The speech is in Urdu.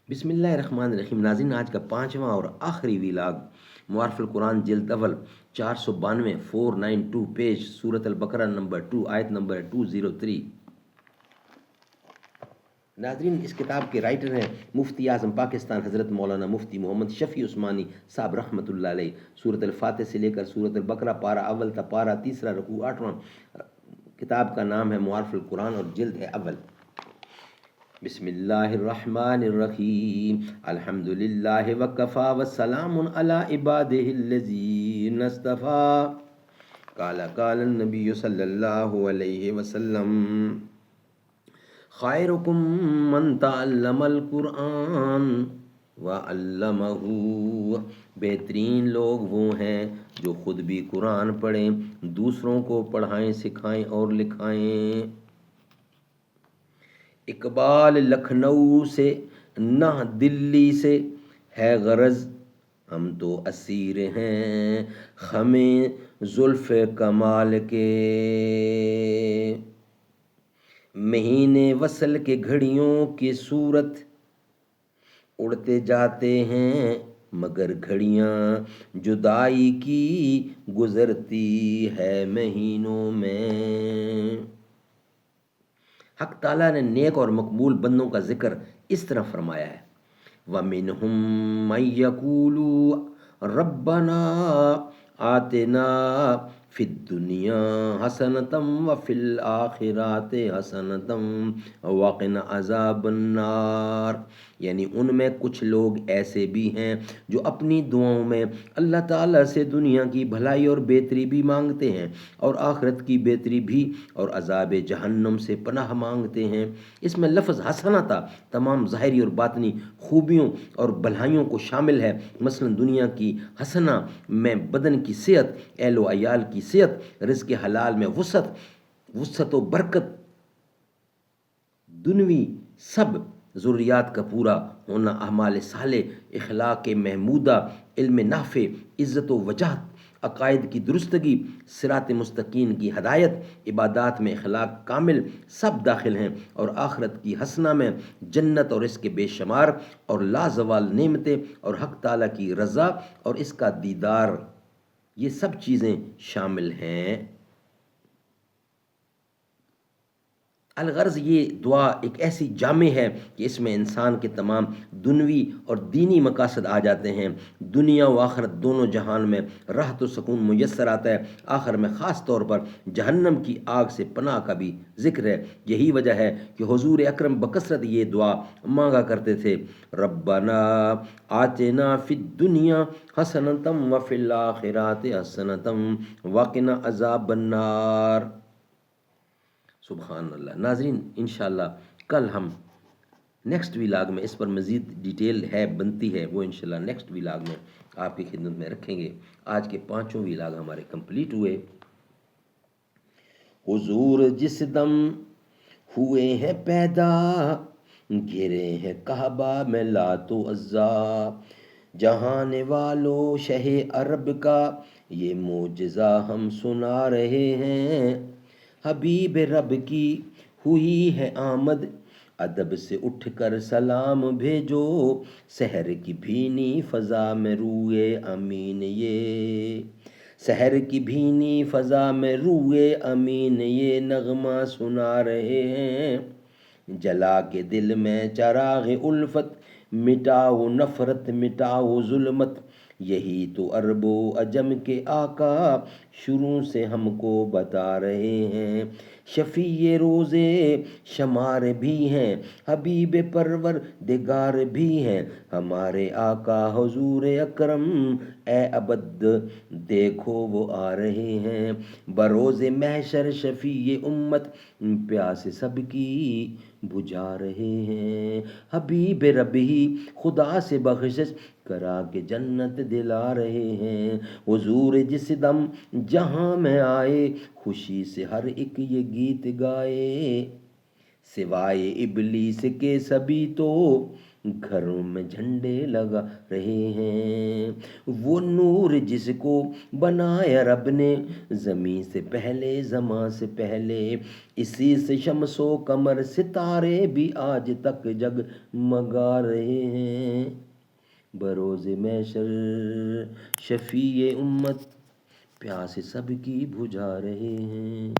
بسم اللہ الرحمن الرحیم۔ ناظرین، آج کا پانچواں اور آخری ویلاگ معارف القرآن جلد اول 492 492 پیج سورت البقرہ نمبر 2 آیت نمبر 203۔ ناظرین، اس کتاب کے رائٹر ہیں مفتی اعظم پاکستان حضرت مولانا مفتی محمد شفیع عثمانی صاحب رحمۃ اللہ علیہ۔ سورت الفاتح سے لے کر سورت البقرہ پارہ اول تا پارہ تیسرا رکوع 8واں۔ کتاب کا نام ہے معارف القرآن اور جلد ہے اول۔ بسم اللہ الرحمن الرحیم۔ الحمد للہ وکفا وسلام علی عبادہ الذین اصطفیٰ۔ قال النبی صلی اللہ علیہ وسلم خیرکم من تعلم القرآن وعلمہ۔ بہترین لوگ وہ ہیں جو خود بھی قرآن پڑھیں، دوسروں کو پڑھائیں، سکھائیں اور لکھائیں۔ اقبال لکھنؤ سے نہ دلی سے ہے غرض، ہم تو اسیر ہیں خمیں زلف کمال کے۔ مہینے وصل کے گھڑیوں کی صورت اڑتے جاتے ہیں، مگر گھڑیاں جدائی کی گزرتی ہے مہینوں میں۔ حق تعالیٰ نے نیک اور مقبول بندوں کا ذکر اس طرح فرمایا ہے، وَمِنْهُمْ مَنْ يَقُولُ رَبَّنَا آتِنَا فِي الدُّنْيَا حَسَنَةً وَفِي الْآخِرَةِ حَسَنَةً وَقِنَا عَذَابَ النَّارِ۔ یعنی ان میں کچھ لوگ ایسے بھی ہیں جو اپنی دعاؤں میں اللہ تعالیٰ سے دنیا کی بھلائی اور بہتری بھی مانگتے ہیں اور آخرت کی بہتری بھی، اور عذاب جہنم سے پناہ مانگتے ہیں۔ اس میں لفظ حسنہ تھا تمام ظاہری اور باطنی خوبیوں اور بھلائیوں کو شامل ہے۔ مثلا دنیا کی حسنہ میں بدن کی صحت، اہل و عیال کی صحت، رزق حلال میں وسعت و برکت، دنوی سب ضروریات کا پورا ہونا، اعمال صالح، اخلاق محمودہ، علم نافع، عزت و وجاہت، عقائد کی درستگی، صراط مستقیم کی ہدایت، عبادات میں اخلاق کامل سب داخل ہیں، اور آخرت کی حسنہ میں جنت اور اس کے بے شمار اور لازوال نعمتیں اور حق تعالیٰ کی رضا اور اس کا دیدار، یہ سب چیزیں شامل ہیں۔ الغرض یہ دعا ایک ایسی جامع ہے کہ اس میں انسان کے تمام دنوی اور دینی مقاصد آ جاتے ہیں۔ دنیا و آخرت دونوں جہان میں راحت و سکون میسر آتا ہے۔ آخر میں خاص طور پر جہنم کی آگ سے پناہ کا بھی ذکر ہے۔ یہی وجہ ہے کہ حضور اکرم بکثرت یہ دعا مانگا کرتے تھے، ربنا آتنا فی الدنیا حسنۃ وفی الآخرۃ حسنۃ وقنا عذاب النار۔ سبحان اللہ۔ ناظرین، انشاءاللہ کل ہم نیکسٹ ویلاگ میں اس پر مزید ڈیٹیل ہے بنتی ہے، وہ انشاءاللہ نیکسٹ ویلاگ میں آپ کی خدمت میں رکھیں گے۔ آج کے پانچوں ویلاگ ہمارے کمپلیٹ ہوئے۔ حضور جس دم ہوئے ہیں پیدا، گرے ہیں کعبہ میں لات و عزا، جہان والو شہ عرب کا یہ معجزہ ہم سنا رہے ہیں۔ حبیب رب کی ہوئی ہے آمد، ادب سے اٹھ کر سلام بھیجو، سحر کی بھینی فضا میں روئے امین یہ، سحر کی بھینی فضا میں روئے امین یہ نغمہ سنا رہے ہیں۔ جلا کے دل میں چراغ الفت، مٹاؤ نفرت مٹاؤ ظلمت، یہی تو عرب و عجم کے آقا شروع سے ہم کو بتا رہے ہیں۔ شفیع روزے شمار بھی ہیں، حبیب پروردگار بھی ہیں، ہمارے آقا حضور اکرم اے ابد دیکھو وہ آ رہے ہیں۔ بروز محشر شفیع امت پیاس سب کی بجھا رہے ہیں۔ حبیب رب ہی خدا سے بخشش کرا کے جنت دلا رہے ہیں۔ حضور جس دم جہاں میں آئے، خوشی سے ہر ایک یہ گیت گائے، سوائے ابلیس کے سبھی تو گھروں میں جھنڈے لگا رہے ہیں۔ وہ نور جس کو بنایا رب نے زمین سے پہلے، زماں سے پہلے، اسی سے شمس و قمر ستارے بھی آج تک جگمگا رہے ہیں۔ بروز محشر شفیع امت پیاس سب کی بجھا رہے ہیں۔